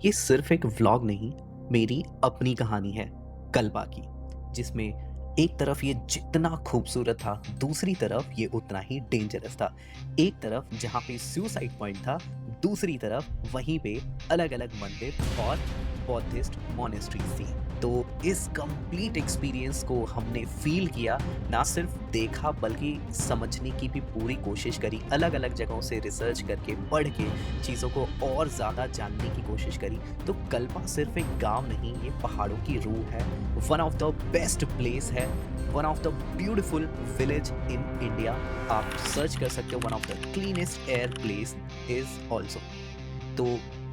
ये सिर्फ एक व्लॉग नहीं, मेरी अपनी कहानी है कल्पा की, जिसमें एक तरफ ये जितना खूबसूरत था, दूसरी तरफ ये उतना ही डेंजरस था। एक तरफ जहाँ पे सुसाइड पॉइंट था, दूसरी तरफ वहीं पे अलग-अलग मंदिर और बौद्धिस्ट मॉनेस्ट्रीज थी। तो इस कंप्लीट एक्सपीरियंस को हमने फील किया, ना सिर्फ देखा बल्कि समझने की भी पूरी कोशिश करी। अलग-अलग जगहों से रिसर्च करके, पढ़ के चीज़ों को और ज़्यादा जानने की कोशिश करी। तो कल्पा सिर्फ एक गाँव नहीं, ये पहाड़ों की रूह है। One of the best place है, one of the beautiful village in India. आप सर्च कर सकते हो, one of the cleanest air place is also. तो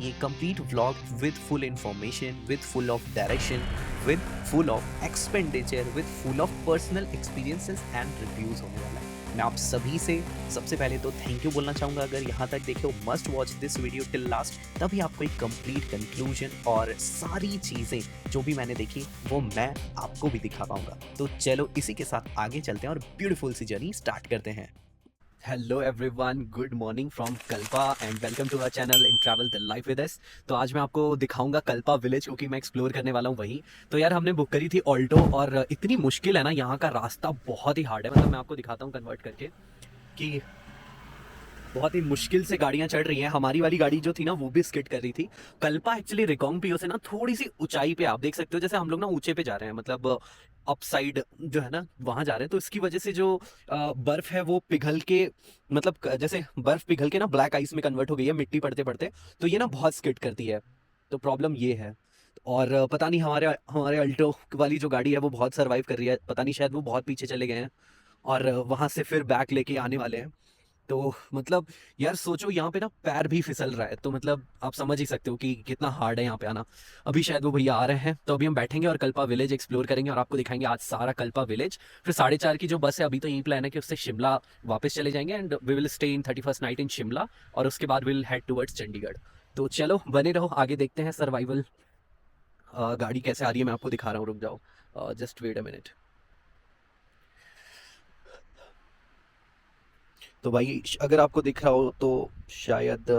ये complete vlog with full information, with full of direction, with full of expenditure, with full of personal experiences and reviews होने वाला है। मैं आप सभी से सबसे पहले तो थैंक यू बोलना चाहूँगा। अगर यहाँ तक देखे हो, must watch this video till last, तभी आपको एक कंप्लीट कंक्लूजन और सारी चीज़ें जो भी मैंने देखी वो मैं आपको भी दिखा पाऊंगा। तो चलो इसी के साथ आगे चलते हैं और ब्यूटीफुल सी जर्नी स्टार्ट करते हैं। Hello everyone, good morning from Kalpa and welcome to our channel in travel the life with us. तो आज मैं आपको दिखाऊंगा कल्पा विलेज, क्योंकि मैं एक्सप्लोर करने वाला हूँ वहीं। तो यार हमने बुक करी थी ऑल्टो, और इतनी मुश्किल है ना, यहाँ का रास्ता बहुत ही हार्ड है। मतलब मैं आपको दिखाता हूँ कन्वर्ट करके कि बहुत ही मुश्किल से गाड़ियां चढ़ रही हैं। हमारी वाली गाड़ी जो थी ना, वो भी स्किड कर रही थी। कल्पा एक्चुअली रिकोंगपियो से ना थोड़ी सी ऊंचाई पे, आप देख सकते हो, जैसे हम लोग ना ऊंचे पे जा रहे हैं, मतलब अप साइड जो है ना वहां जा रहे हैं। तो इसकी वजह से जो बर्फ है वो पिघल के, मतलब जैसे बर्फ पिघल के ना ब्लैक आइस में कन्वर्ट हो गई है मिट्टी पड़ते पड़ते। तो ये ना बहुत स्किड करती है, तो प्रॉब्लम ये है। और पता नहीं हमारे हमारे अल्टो वाली जो गाड़ी है वो बहुत सर्वाइव कर रही है। पता नहीं, शायद वो बहुत पीछे चले गए हैं और वहां से फिर बैक लेके आने वाले हैं। तो मतलब यार सोचो, यहाँ पे ना पैर भी फिसल रहा है। तो मतलब आप समझ ही सकते हो कि कितना हार्ड है यहाँ पे आना। अभी शायद वो भैया आ रहे हैं, तो अभी हम बैठेंगे और कल्पा विलेज एक्सप्लोर करेंगे और आपको दिखाएंगे आज सारा कल्पा विलेज। फिर 4:30 की जो बस है, अभी तो यही प्लान है कि उससे शिमला वापस चले जाएंगे and we will stay in 31st night in Shimla, और उसके बाद विल हेड टुवर्ड्स चंडीगढ़। तो चलो बने रहो, आगे देखते हैं सर्वाइवल गाड़ी कैसे आ रही है। मैं आपको दिखा रहा हूँ, रुक जाओ, जस्ट वेट अ मिनट। तो भाई अगर आपको दिख रहा हो तो शायद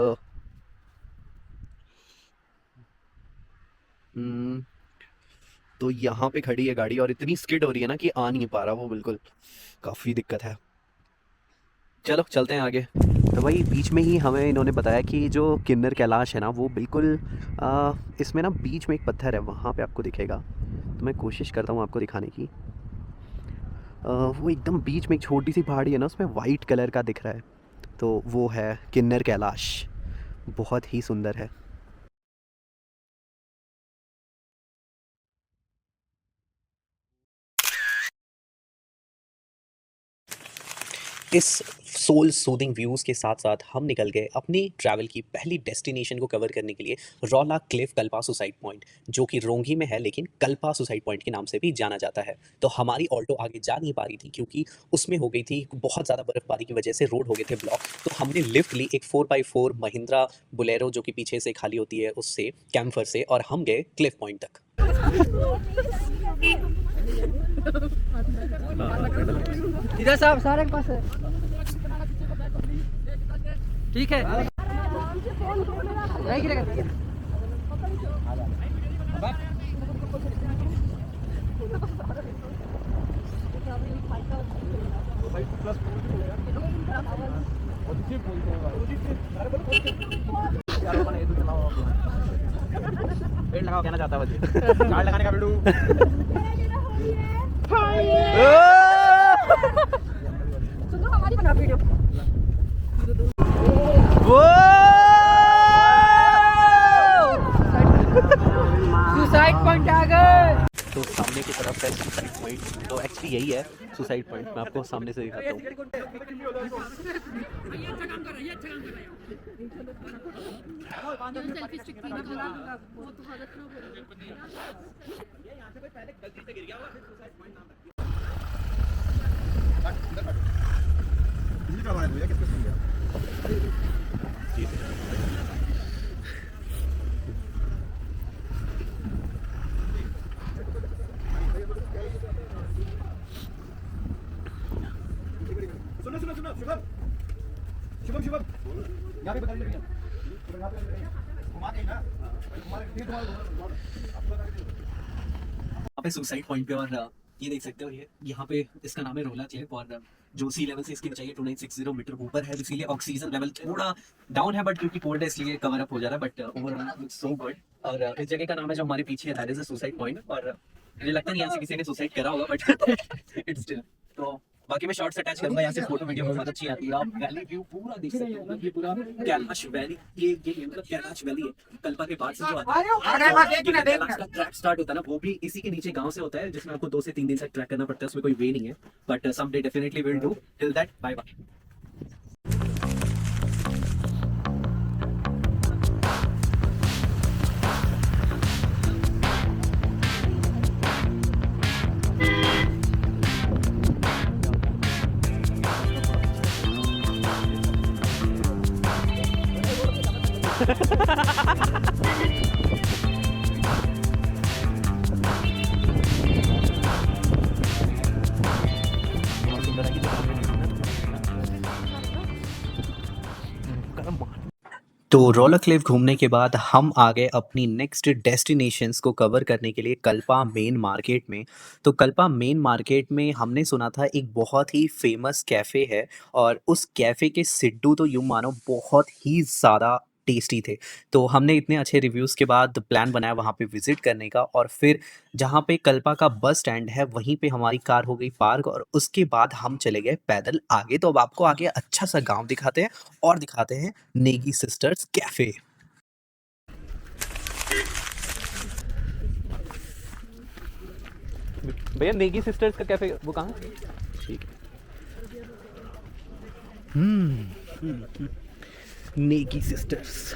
हम्म, तो यहाँ पे खड़ी है गाड़ी और इतनी स्किड हो रही है ना कि आ नहीं पा रहा वो, बिल्कुल काफ़ी दिक्कत है। चलो चलते हैं आगे। तो भाई बीच में ही हमें इन्होंने बताया कि जो किन्नर कैलाश है ना, वो बिल्कुल इसमें ना बीच में एक पत्थर है, वहाँ पे आपको दिखेगा। तो मैं कोशिश करता हूँ आपको दिखाने की। वो एकदम बीच में एक छोटी सी पहाड़ी है ना, उसमें वाइट कलर का दिख रहा है, तो वो है किन्नर कैलाश। बहुत ही सुंदर है। इस सोल सूदिंग व्यूज़ के साथ साथ हम निकल गए अपनी ट्रैवल की पहली डेस्टिनेशन को कवर करने के लिए, रौला क्लिफ कल्पा सुसाइड पॉइंट, जो कि रोंगी में है लेकिन कल्पा सुसाइड पॉइंट के नाम से भी जाना जाता है। तो हमारी ऑल्टो आगे जा नहीं पा रही थी क्योंकि उसमें हो गई थी बहुत ज़्यादा बर्फबारी की वजह से रोड हो गए थे ब्लॉक। तो हमने लिफ्ट ली एक 4x4 महिंद्रा बुलेरो, जो कि पीछे से खाली होती है, उससे कैम्फर से, और हम गए क्लिफ पॉइंट तक। इधर साहब सारे के पास है, ठीक है। नहीं गिरेगा। पेड़ लगाओ, कहना चाहता है झाड़ लगाने का वीडियो। सुनो हमारी बना वीडियो। सुसाइड पॉइंट आ गए। तो सामने की तरफ है सुसाइड पॉइंट, तो एक्चुअली यही है सुसाइड पॉइंट। मैं आपको सामने से दिखाता हूँ। सुनो सुनो सुनो, शुभम शुभम शुभम, यहाँ पे बता दीजिए भैया, यहाँ पे घुमा के ना, घुमा के यहाँ पे सुसाइड पॉइंट पे और ये देख सकते हो ये यहाँ पे इसका नाम है रोला क्लिफ और जो सी लेवल से इसकी ऊंचाई 2960 मीटर ऊपर है, इसीलिए ऑक्सीजन लेवल थोड़ा डाउन है, बट क्योंकि कोल्ड है इसलिए कवर अप हो जा रहा है, but overall looks so good. और इस जगह का नाम है जो हमारे पीछे है, that is a suicide point. और मुझे लगता नहीं यहाँ से किसी ने सुसाइड करा होगा, बट इट्स स्टिल। तो बाकी मैं शॉर्ट्स अटैच करूंगा, यहाँ से फोटो वीडियो बहुत अच्छी आती है। आप वैली व्यू पूरा देख सकते हो, मतलब ये पूरा कैलाश वैली, ये मतलब कैलाश वैली है। कल्पा के बाद से जो आता है कैलाश का ट्रैक स्टार्ट होता है ना, वो भी इसी के नीचे गांव से होता है, जिसमें आपको 2 से 3 दिन तक ट्रैक करना पड़ता है। उसमें कोई वे नहीं है, but some day definitely will do. Till that bye bye. तो रोलर क्लिफ घूमने के बाद हम आ गए अपनी नेक्स्ट डेस्टिनेशंस को कवर करने के लिए कल्पा मेन मार्केट में। तो कल्पा मेन मार्केट में हमने सुना था एक बहुत ही फेमस कैफ़े है, और उस कैफ़े के सिड्डू तो यूँ मानो बहुत ही ज़्यादा टेस्टी थे। तो हमने इतने अच्छे रिव्यूज़ के बाद प्लान बनाया वहाँ पे विज़िट करने का, और फिर जहाँ पे कल्पा का बस स्टैंड है वहीं पे हमारी कार हो गई पार्क, और उसके बाद हम चले गए पैदल आगे। तो अब आपको आगे अच्छा सा गाँव दिखाते हैं और दिखाते हैं नेगी सिस्टर्स कैफ़े। भैया नेगी सिस्टर्स का कैफ़े वो कहाँ है? ठीक है। नेगी सिस्टर्स,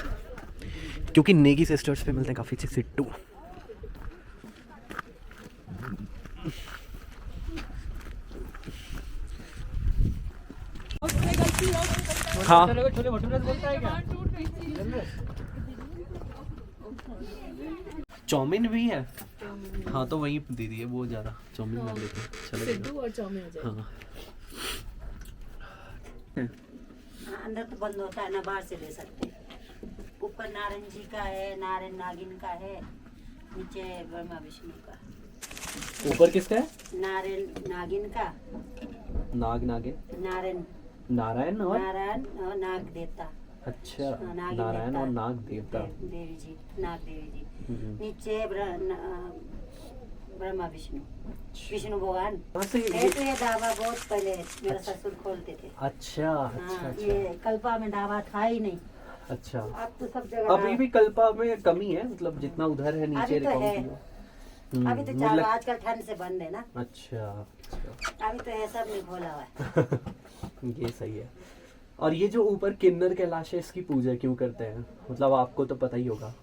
क्योंकि नेगी सिस्टर्स पे मिलते हैं काफ़ी अच्छे सिट्टू। हाँ छोले भटूरे बोलता है क्या? चाउमीन भी है। हाँ तो वही दे दिए, वो ज़्यादा चाउमीन मान लेते हैं। चलो सिद्धू और चाउमीन हो जाए। हाँ अंदर तो बंद होता है ना, बाहर से ले सकते हैं। ऊपर नारंगी का है, नारायण नागिन का है, नीचे ब्रह्मा विष्णु का। ऊपर किसका है? नारायण नागिन का, नागिन नारायण नारायण और नाग देवता। अच्छा, हाँ, नागिन नारायण देवता। और नाग देवता। देवी जी, नाग देवी जी। नीचे ब्रह्मा विष्णु, विष्णु भगवान। कहाँ से है तो ये ढाबा बहुत पहले मेरा ससुर खोलते थे। अच्छा अच्छा हाँ, अच्छा ये कल्पा में ढाबा था ही नहीं। अच्छा। अब तो सब जगह अभी भी कल्पा में कमी है, मतलब जितना उधर है नीचे अभी तो है। रिकाउंट अभी तो चालू, आजकल ठंड से बंद है ना। अच्छा अच्छा। अभी तो है, सब नहीं खोला हुआ है। ये सही है। और ये जो ऊपर किन्नर कैलाश है, इसकी पूजा क्यों करते हैं? मतलब आपको तो पता ही होगा।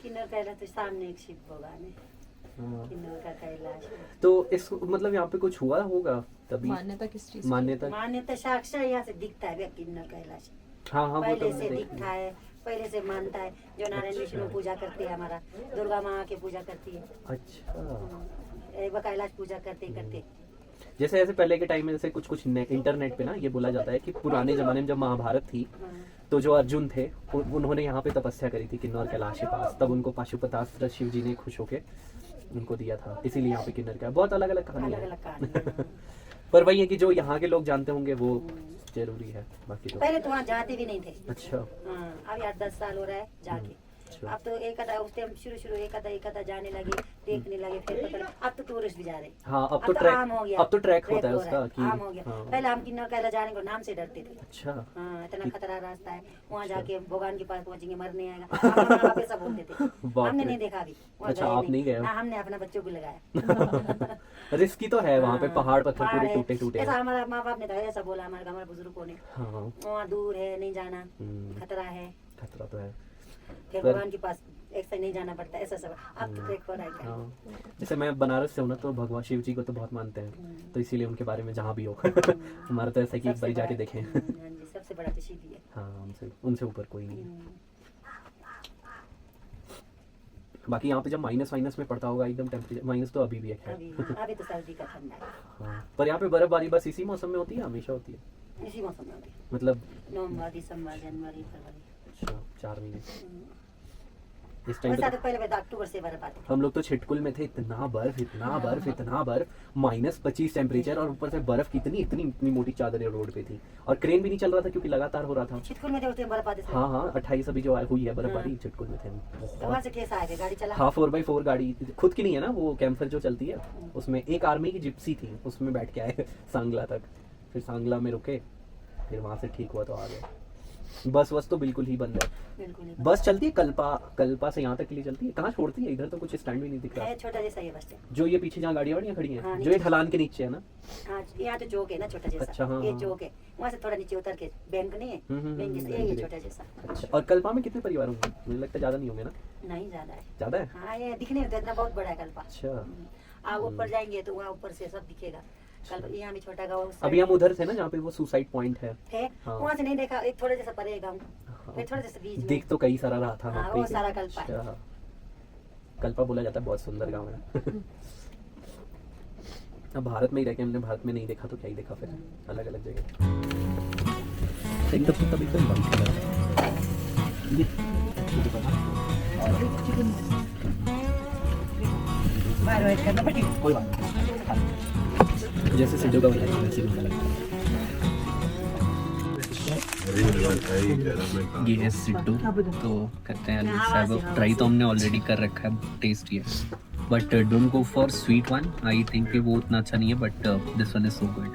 किन्नर कैलाश तो सामने एक शिव भगवान है, हाँ। किन्नर का कैलाश है। तो इस मतलब यहाँ पे कुछ हुआ होगा तभी मान्यता किस चीज की? मान्यता। मान्यता साक्षात यहाँ से दिखता है किन्नर कैलाश। हाँ हाँ, वो तो पहले मैंने से देखा दिखता है, पहले से मानता है। जो नारायण विष्णु पूजा करती है, हमारा दुर्गा माँ की पूजा करती है। अच्छा। एक बार कैलाश पूजा करते करते जैसे ऐसे पहले के टाइम में जैसे कुछ इंटरनेट पे ना ये बोला जाता है कि पुराने जमाने में जब महाभारत थी, तो जो अर्जुन थे उन्होंने यहाँ पे तपस्या करी थी किन्नौर कैलाश के पास, तब उनको पाशुपतास्त्र शिव जी ने खुश होके उनको दिया था, इसीलिए यहाँ पे किन्नर का बहुत अलग अलग कहानी अलग है। अलग कहानी। पर वही है कि जो यहाँ के लोग जानते होंगे वो जरूरी है, बाकी तो पहले तो वहाँ जाते भी नहीं थे। अच्छा हाँ, अभी 8-10 साल हो रहा है जाके। अच्छा। अब तो एक आधा उस टाइम शुरू एक आधा जाने लगे, देखने लगे, फिर पकड़। अब तो टूरिस्ट भी जा रहे। हाँ, अब तो ट्रैक, आम हो गया, अब तो ट्रैक होता है हो उसका रहा कि आम हो गया। हाँ। पहले हम किन्नर कैलाश जाने को नाम से डरते थे। अच्छा। हाँ, इतना खतरा रास्ता है, वहाँ जाके भगवान के पास पहुंचेंगे, मरने आएगा। हम वहाँ पे सब बोलते थे। बाप हमने रे। नहीं देखा अभी। वहाँ अच्छा, गए आप नहीं गए? ना, हमने अपने बच्चों को लगाया। रिस्की तो है वहाँ पे, हाँ, पहाड़ पत्थर पहाड़ पूरे है। टूटे टूटे ऐसा हमारा माँ बाप ने तो ऐसा बोला, हमारे बुजुर्गों ने। हाँ, वहाँ दूर है, नहीं जाना, खतरा है। खतरा तो है। फिर पर- भगवान के पास एक से नहीं जाना पड़ता, ऐसा सब। अब तो ट्रैक पर आएगा। हाँ, जैसे मैं बनारस से हूँ ना, तो भगवान शिव जी को तो बहुत मानते हैं, तो इसीलिए उनके बारे में जहाँ भी हो हमारा तो ऐसा है कि एक बार जाके देखें। हाँ जी, सबसे बड़ा तो शिव ही है। हाँ, उनसे ऊपर कोई नहीं है। बाकी यहाँ पे जब माइनस में पड़ता होगा एकदम टेम्परेचर, माइनस तो अभी भी है खैर। अभी तो सर्दी का ठंडा है। हाँ, पर यहाँ पे बर्फबारी बस इसी मौसम में होती है, हमेशा होती है? इसी मौसम में होती है, मतलब नवंबर, दिसंबर, जनवरी, फरवरी। अच्छा, 4 महीने। इस टाइम पे वैसा तो तो पहले बता अक्टूबर से बर्फ आती थी। हम लोग तो छिटकुल में थे, इतना बर्फ इतना बर्फ इतना बर्फ, -25 टेम्परेचर, और ऊपर से बर्फ कितनी इतनी इतनी मोटी चादरें रोड पे थी, और क्रेन भी नहीं चल रहा था क्योंकि लगातार हो रहा था। छिटकुल में थे उस दिन बर्फ आती थी। हाँ हाँ 28 अभी जो हुई है बर्फबारी, हाँ। छिटकुल में थे हम। तो वहाँ बहुत से कैसा आए थे गाड़ी चला? हाँ 4x4 गाड़ी खुद की नहीं है ना, वो कैंपर जो चलती है, उसमें एक आर्मी की जिप्सी थी, उसमें बैठ के आए सांगला तक, फिर सांगला में रुके, फिर वहाँ से ठीक हुआ तो आ गए। बस तो बिल्कुल ही बंद है। बिल्कुल नहीं बस चलती है कल्पा से यहाँ तक के लिए चलती है, कहाँ छोड़ती है? इधर तो कुछ स्टैंड भी नहीं दिख रहा। है, छोटा जैसा ये बस स्टैंड। जो ये पीछे जहाँ गाड़ियाँ वाड़ियाँ खड़ी हैं, हाँ, जो ये नीचे। ढलान के नीचे है ना। हाँ यहाँ तो चौक है ना छोटा जैसा। अच्छा, हाँ, ये हाँ। चौक है, वहाँ से थोड़ा नीचे उतर के बैंक नहीं है, बैंक जैसा ये बैंक छोटा जैसा। अच्छा, और कल्पा में कितने परिवार होंगे? मुझे लगता है ज़्यादा नहीं होंगे ना। नहीं ज्यादा है। ज़्यादा है? हाँ ये दिखने में तो इतना बहुत बड़ा है कल्पा। अच्छा। आप ऊपर जाएंगे तो वहाँ ऊपर से सब दिखेगा। कल यहाँ भी छोटा गाँव अभी हम उधर थे ना जहाँ पे वो सुसाइड पॉइंट है। हाँ। वहाँ से नहीं देखा, एक थोड़ा जैसा परे है गाँव, हाँ। फिर थोड़ा जैसा बीच में। देख तो कई सारा रहा था। हाँ, कई वो सारा कल्पा है। अच्छा। कल्पा बोला जाता है, बहुत सुंदर गाँव है। अब भारत में ही रह के हमने भारत में नहीं देखा तो क्या ही देखा फिर, अलग अलग जगह। एकदम तो तभी तो बंद कर रहा है। ये मुझे पता बाहर वेट करना पड़ेगा। कोई बात नहीं, जैसे सिद्धू का बनाया वैसे ही लगता है। ये है सिड्डू, तो करते हैं आलू साहब ट्राई, तो हमने ऑलरेडी कर रखा है, टेस्ट ये, but don't go for sweet one, I think कि वो उतना अच्छा नहीं है, but this one is so good.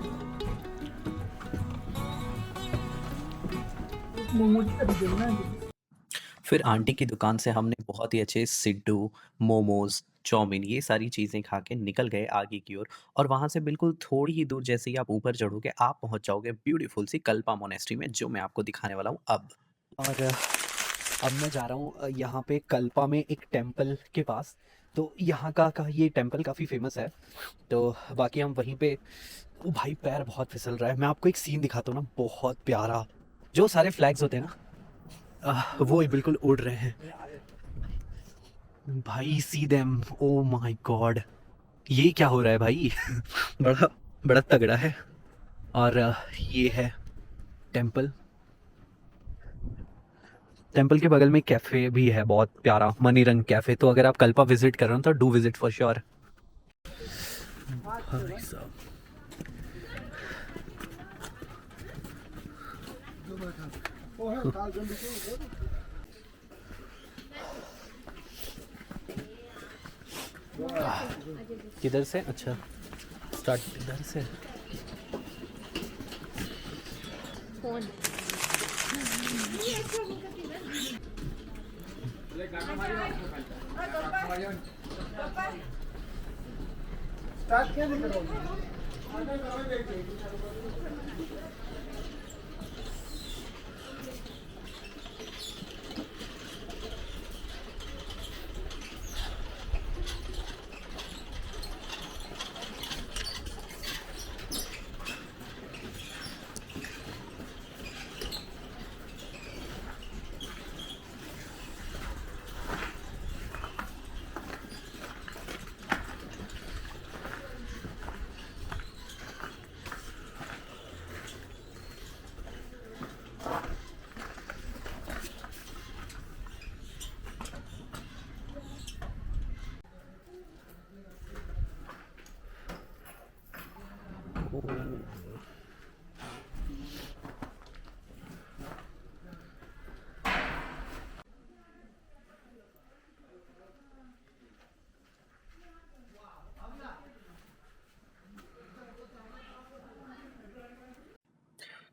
फिर आंटी की दुकान से हमने बहुत ही अच्छे सिड्डू, मोमोज, चाउमीन, ये सारी चीज़ें खा के निकल गए आगे की ओर, और वहाँ से बिल्कुल थोड़ी ही दूर जैसे ही आप ऊपर चढ़ोगे आप पहुँच जाओगे ब्यूटीफुल सी कल्पा मोनेस्ट्री में, जो मैं आपको दिखाने वाला हूँ अब। और अब मैं जा रहा हूँ यहाँ पे कल्पा में एक टेम्पल के पास, तो यहाँ का ये टेम्पल काफ़ी फेमस है, तो बाकी हम वहीं पे। ओ भाई पैर बहुत फिसल रहा है, मैं आपको एक सीन दिखाता हूँ ना, बहुत प्यारा, जो सारे फ्लैग्स होते हैं ना वो बिल्कुल उड़ रहे हैं भाई, see them, oh my God, ये क्या हो रहा है भाई? बड़ा बड़ा तगड़ा है। और ये है टेम्पल, टेम्पल के बगल में कैफ़े भी है बहुत प्यारा, मनीरंग कैफ़े, तो अगर आप कल्पा विजिट कर रहे हो तो डू विजिट फॉर श्योर। भाई साहब किधर से? अच्छा स्टार्ट इधर से।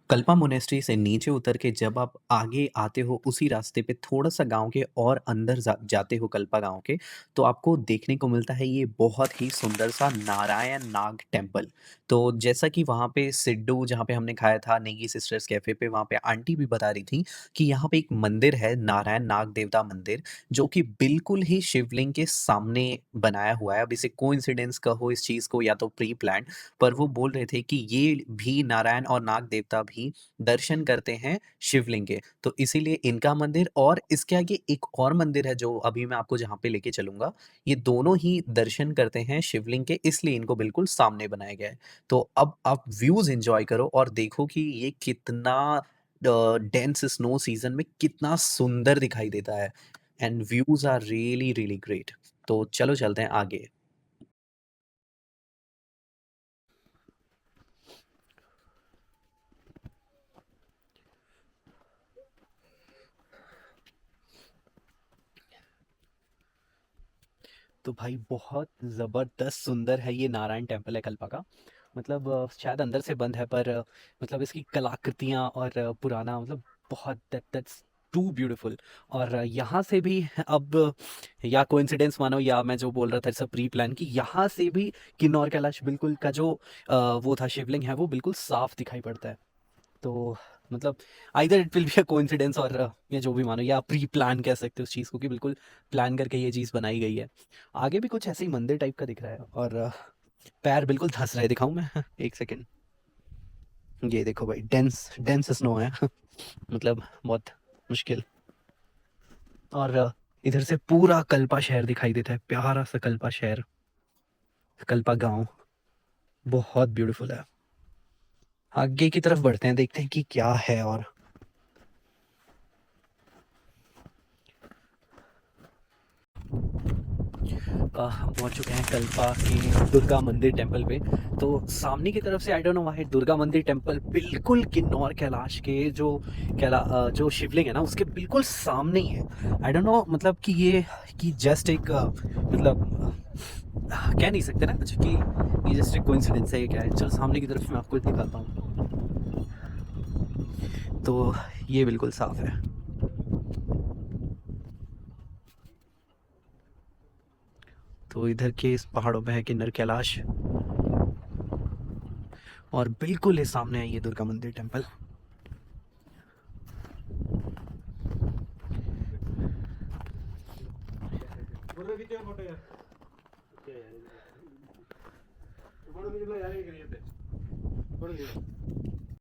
कल्पा मोनेस्ट्री से नीचे उतर के जब आप आगे आते हो उसी रास्ते पे थोड़ा-सा गाँव के और अंदर जाते हो कल्पा गाँव के, तो आपको देखने को मिलता है ये बहुत ही सुंदर-सा नारायण नाग टेम्पल। तो जैसा कि वहाँ पे सिड्डू जहाँ पे हमने खाया था नेगी सिस्टर्स कैफ़े पे, वहाँ पे आंटी भी बता रही थी कि यहाँ पे एक मंदिर है, नारायण नाग देवता मंदिर, जो कि बिल्कुल ही शिवलिंग के सामने बनाया हुआ है। अब इसे कोइंसिडेंस कहो इस चीज़ को या तो प्री प्लान्ड, पर वो बोल रहे थे कि ये भी नारायण और नाग देवता भी दर्शन करते हैं शिवलिंग के, तो इसीलिए इनका मंदिर और इसके आगे एक और मंदिर है जो अभी मैं आपको जहाँ पे लेके चलूँगा, ये दोनों ही दर्शन करते हैं शिवलिंग के, इसलिए इनको बिल्कुल सामने बनाया गया है। तो अब आप व्यूज़ एन्जॉय करो और देखो कि ये कितना डेंस स्नो सीज़न में कितना सुंदर दिखाई देता है। And views are really really great. तो चलो चलते हैं आगे। तो भाई बहुत ज़बरदस्त सुंदर है ये नारायण टेम्पल है कल्पा का। मतलब शायद अंदर से बंद है पर मतलब इसकी कलाकृतियाँ और पुराना मतलब बहुत दैट्स टू ब्यूटीफुल। और यहाँ से भी अब या कोइंसिडेंस मानो या मैं जो बोल रहा था सब प्री प्लान की, यहाँ से भी किन्नौर कैलाश बिल्कुल का जो वो था शिवलिंग है वो बिल्कुल साफ दिखाई पड़ता है। तो मतलब either it will be a coincidence और या जो भी मानो या प्री प्लान कह सकते हो उस चीज़ को कि बिल्कुल प्लान करके ये चीज़ बनाई गई है। आगे भी कुछ ऐसे ही मंदिर टाइप का दिख रहा है और पैर बिल्कुल धंस रहे, दिखाऊं मैं? एक सेकेंड, ये देखो भाई डेंस डेंस स्नो है मतलब बहुत मुश्किल। और इधर से पूरा कल्पा शहर दिखाई देता है, प्यारा सा कल्पा शहर, कल्पा गांव बहुत ब्यूटीफुल है। आगे की तरफ बढ़ते हैं, देखते हैं कि क्या है। और हम पहुंच चुके हैं कल्पा की दुर्गा मंदिर टेम्पल पे। तो सामने की तरफ से I don't know why Durga मंदिर टेम्पल बिल्कुल किन्नौर कैलाश के जो शिवलिंग है ना उसके बिल्कुल सामने ही है। आई डोंट नो मतलब कि ये कि जस्ट एक मतलब कह नहीं सकते ना कुछ कि ये जस्ट एक कोइंसिडेंस है, ये क्या है। चलो सामने की तरफ मैं आपको दिखाता हूँ। तो ये बिल्कुल साफ है। तो इधर के इस पहाड़ों पे है किन्नर कैलाश और बिल्कुल इस सामने है ये दुर्गा मंदिर टेम्पल।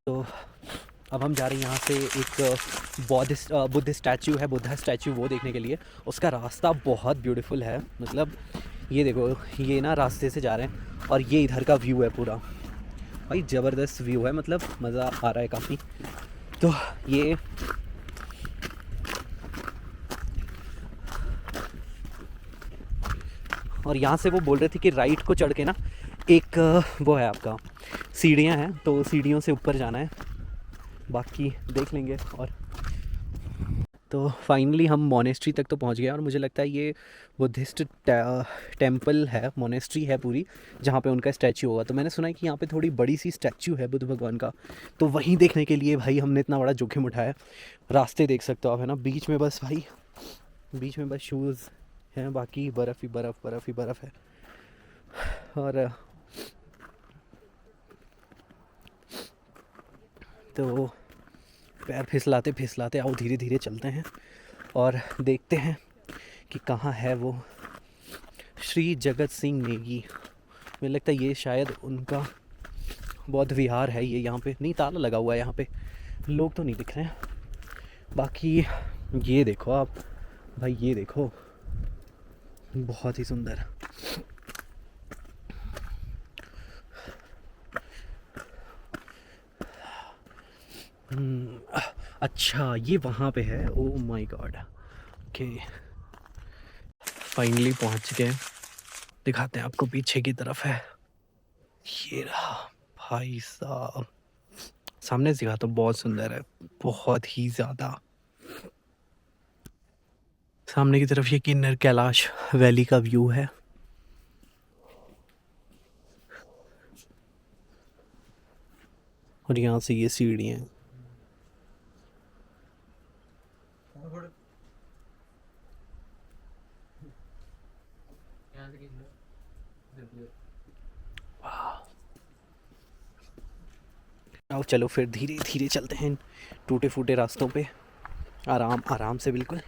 तो अब हम जा रहे हैं यहाँ से एक बुद्ध स्टैचू है, बुद्धा स्टैचू, वो देखने के लिए। उसका रास्ता बहुत ब्यूटीफुल है, मतलब ये देखो ये ना रास्ते से जा रहे हैं और ये इधर का व्यू है पूरा। भाई ज़बरदस्त व्यू है, मतलब मज़ा आ रहा है काफ़ी। तो ये और यहाँ से वो बोल रहे थे कि राइट को चढ़ के ना एक वो है आपका सीढ़ियाँ हैं, तो सीढ़ियों से ऊपर जाना है, बाकी देख लेंगे। और तो फाइनली हम मोनेस्ट्री तक तो पहुँच गए और मुझे लगता है ये बुद्धिस्ट टेम्पल है, मोनेस्ट्री है पूरी, जहाँ पे उनका स्टैचू होगा। तो मैंने सुना है कि यहाँ पे थोड़ी बड़ी सी स्टैचू है बुद्ध भगवान का, तो वहीं देखने के लिए भाई हमने इतना बड़ा जोखिम उठाया। रास्ते देख सकते हो आप, है ना, बीच में बस भाई बीच में बस शूज़ हैं, बाकी बर्फ़ ही बर्फ़, बर्फ़ ही बर्फ़ है। और तो पैर फिसलाते फिसलाते आओ धीरे धीरे चलते हैं और देखते हैं कि कहाँ है वो श्री जगत सिंह नेगी। मुझे लगता है ये शायद उनका बौद्ध विहार है। ये यहाँ पे नहीं, ताला लगा हुआ है यहाँ पे, लोग तो नहीं दिख रहे हैं। बाकी ये देखो आप भाई, ये देखो बहुत ही सुंदर। अच्छा ये वहाँ पे है, oh my God. Okay finally पहुँच गए, दिखाते हैं आपको, पीछे की तरफ है, ये रहा भाई साहब, सामने से दिखाता हूँ, बहुत सुंदर है, बहुत ही ज़्यादा। सामने की तरफ ये किन्नर कैलाश वैली का व्यू है। और यहाँ से ये सीढ़ियाँ, आओ चलो फिर धीरे धीरे चलते हैं टूटे फूटे रास्तों पे, आराम आराम से बिल्कुल।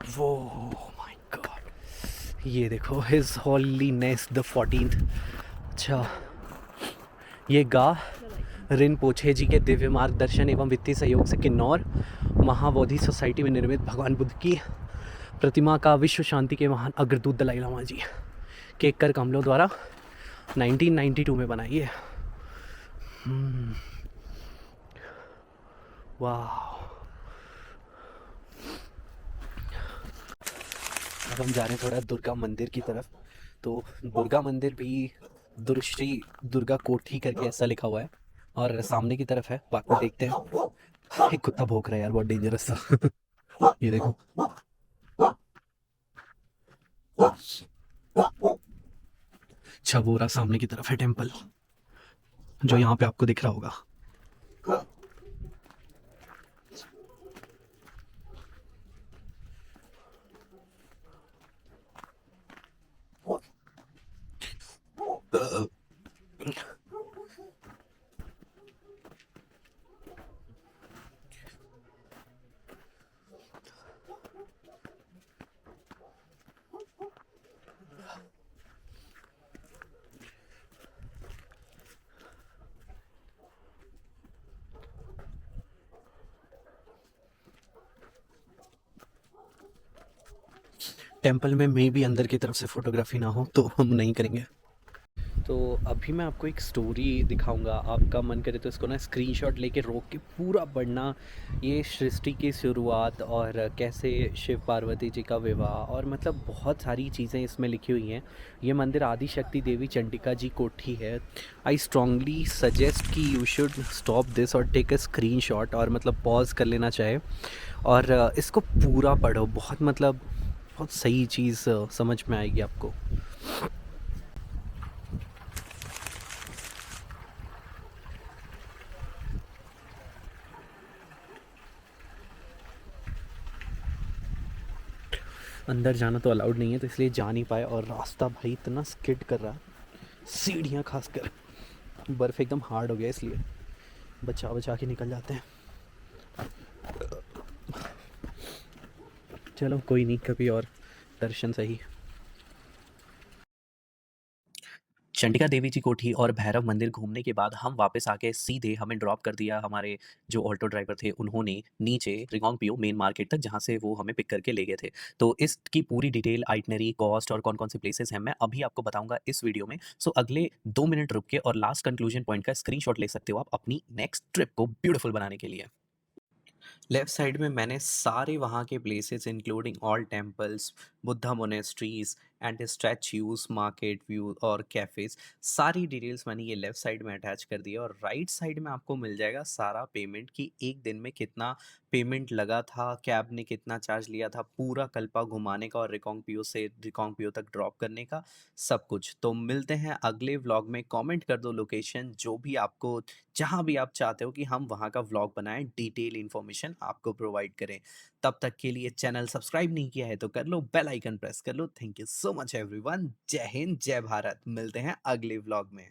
वो माय गॉड, ये देखो हिज हॉलीनेस द 14th। अच्छा ये गा रिनपोछे जी के दिव्य मार्गदर्शन एवं वित्तीय सहयोग से किन्नौर महाबोधि सोसाइटी में निर्मित भगवान बुद्ध की प्रतिमा का विश्व शांति के महान अग्रदूत दलाई लामा जी, केक कर कमलों द्वारा 1992 में बनाई है। वाह। अब हम जा रहे हैं थोड़ा दुर्गा मंदिर की तरफ। तो दुर्गा मंदिर भी दुर्श्री दुर्गा कोठी करके ऐसा लिखा हुआ है और सामने की तरफ है। बाकी देखते हैं। एक कुत्ता भौंक रहा है यार, बहुत डेंजरस था। ये देखो। छबोरा सामने की तरफ है टेम्पल, जो यहाँ पे आपको दिख रहा होगा। टेम्पल में मे भी अंदर की तरफ से फोटोग्राफी ना हो तो हम नहीं करेंगे। तो अभी मैं आपको एक स्टोरी दिखाऊंगा। आपका मन करे तो इसको ना स्क्रीनशॉट लेके रोक के पूरा पढ़ना। ये सृष्टि की शुरुआत और कैसे शिव पार्वती जी का विवाह और मतलब बहुत सारी चीज़ें इसमें लिखी हुई हैं। ये मंदिर आदि शक्ति देवी चंडिका जी कोठी है। आई स्ट्रांगली सजेस्ट कि यू शुड स्टॉप दिस और टेक अ स्क्रीनशॉट और मतलब पॉज कर लेना चाहे और इसको पूरा पढ़ो। बहुत मतलब बहुत सही चीज़ समझ में आएगी आपको। अंदर जाना तो अलाउड नहीं है तो इसलिए जा नहीं पाए और रास्ता भाई इतना स्किड कर रहा है, सीढ़ियाँ खासकर बर्फ़ एकदम हार्ड हो गया इसलिए बचा बचा के निकल जाते हैं। चलो कोई नहीं, कभी और दर्शन सही। चंडिका देवी जी कोठी और भैरव मंदिर घूमने के बाद हम वापस आके सीधे हमें ड्रॉप कर दिया हमारे जो ऑल्टो ड्राइवर थे उन्होंने नीचे रिकांगपिओ मेन मार्केट तक, जहाँ से वो हमें पिक करके ले गए थे। तो इसकी पूरी डिटेल, आइटनरी, कॉस्ट और कौन-कौन से प्लेसेस हैं मैं अभी आपको बताऊँगा इस वीडियो में। सो अगले 2 मिनट रुक के और लास्ट कंक्लूजन पॉइंट का स्क्रीनशॉट ले सकते हो आप अपनी नेक्स्ट ट्रिप को ब्यूटीफुल बनाने के लिए। लेफ्ट साइड में मैंने सारे वहाँ के places including all temples, Buddha monasteries and statues, market view और कैफ़ेज़, सारी डिटेल्स मैंने ये लेफ्ट साइड में अटैच कर दी है और राइट साइड में आपको मिल जाएगा सारा पेमेंट कि एक दिन में कितना पेमेंट लगा था, कैब ने कितना चार्ज लिया था, पूरा कल्पा घुमाने का और रिकांगपिओ से रिकांगपिओ तक ड्रॉप करने का, सब कुछ। तो मिलते हैं अगले व्लॉग में। कमेंट कर दो लोकेशन जो भी आपको, जहाँ भी आप चाहते हो कि हम वहाँ का व्लॉग बनाएं, डिटेल इन्फॉर्मेशन आपको प्रोवाइड करें। तब तक के लिए चैनल सब्सक्राइब नहीं किया है तो कर लो, बेल आइकन प्रेस कर लो। Thank you so much everyone. जय हिंद, जय भारत। मिलते हैं अगले व्लॉग में।